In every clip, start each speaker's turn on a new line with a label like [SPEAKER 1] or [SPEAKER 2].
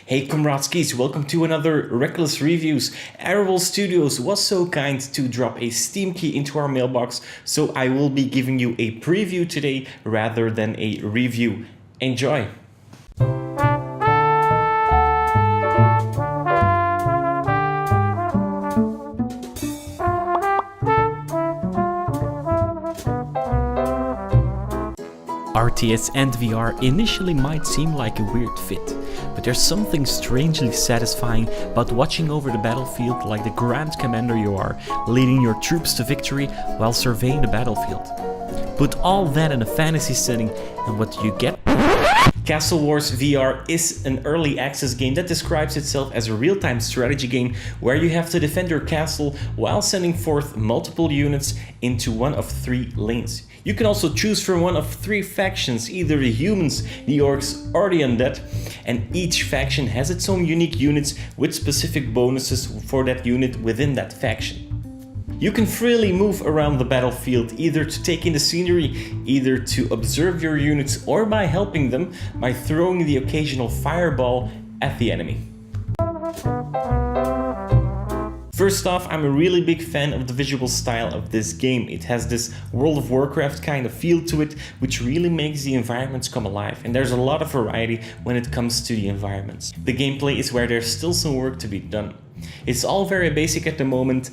[SPEAKER 1] Hey comradeskis, welcome to another Reckless Reviews. Arable Studios was so kind to drop a Steam key into our mailbox, so I will be giving you a preview today rather than a review. Enjoy! RTS and VR initially might seem like a weird fit, but there's something strangely satisfying about watching over the battlefield like the grand commander you are, leading your troops to victory while surveying the battlefield. Put all that in a fantasy setting and what do you get? Castle Wars VR is an early access game that describes itself as a real-time strategy game where you have to defend your castle while sending forth multiple units into one of 3 lanes. You can also choose from one of 3 factions, either the humans, the orcs or the undead, and each faction has its own unique units with specific bonuses for that unit within that faction. You can freely move around the battlefield either to take in the scenery, either to observe your units or by helping them by throwing the occasional fireball at the enemy. First off, I'm a really big fan of the visual style of this game. It has this World of Warcraft kind of feel to it, which really makes the environments come alive, and there's a lot of variety when it comes to the environments. The gameplay is where there's still some work to be done. It's all very basic at the moment,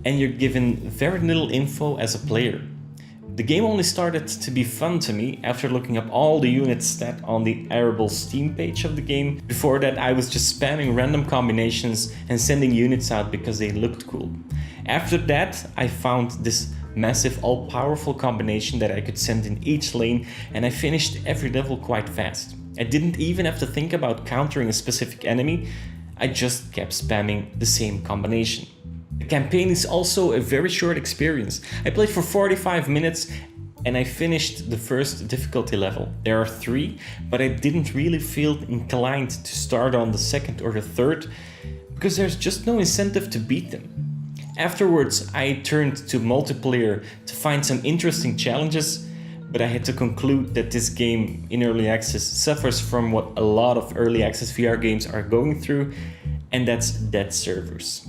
[SPEAKER 1] and you're given very little info as a player. The game only started to be fun to me after looking up all the unit stat on the Arable Steam page of the game. Before that I was just spamming random combinations and sending units out because they looked cool. After that I found this massive all-powerful combination that I could send in each lane, and I finished every level quite fast. I didn't even have to think about countering a specific enemy, I just kept spamming the same combination. The campaign is also a very short experience. I played for 45 minutes and I finished the first difficulty level. There are 3, but I didn't really feel inclined to start on the second or the third because there's just no incentive to beat them. Afterwards, I turned to multiplayer to find some interesting challenges, but I had to conclude that this game in early access suffers from what a lot of early access VR games are going through, and that's dead servers.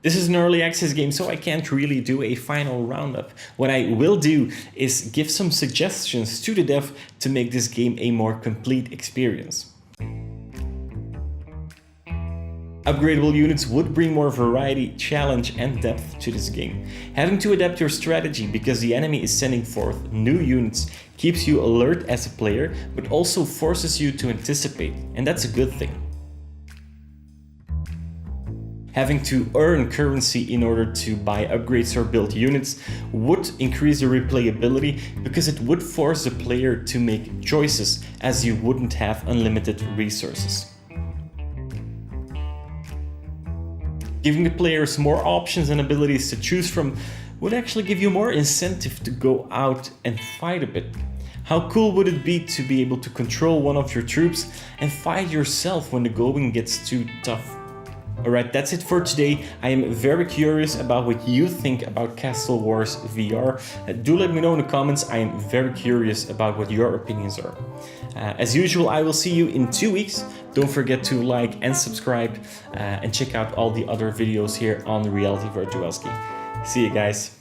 [SPEAKER 1] This is an early access game, so I can't really do a final roundup. What I will do is give some suggestions to the dev to make this game a more complete experience. Upgradable units would bring more variety, challenge and depth to this game. Having to adapt your strategy because the enemy is sending forth new units keeps you alert as a player, but also forces you to anticipate, and that's a good thing. Having to earn currency in order to buy upgrades or build units would increase the replayability because it would force the player to make choices as you wouldn't have unlimited resources. Giving the players more options and abilities to choose from would actually give you more incentive to go out and fight a bit. How cool would it be to be able to control one of your troops and fight yourself when the going gets too tough? Alright, that's it for today. I am very curious about what you think about Castle Wars VR. Do let me know in the comments. I am very curious about what your opinions are. As usual, I will see you in 2 weeks. Don't forget to like and subscribe and check out all the other videos here on Realiti Virtualski. See you guys.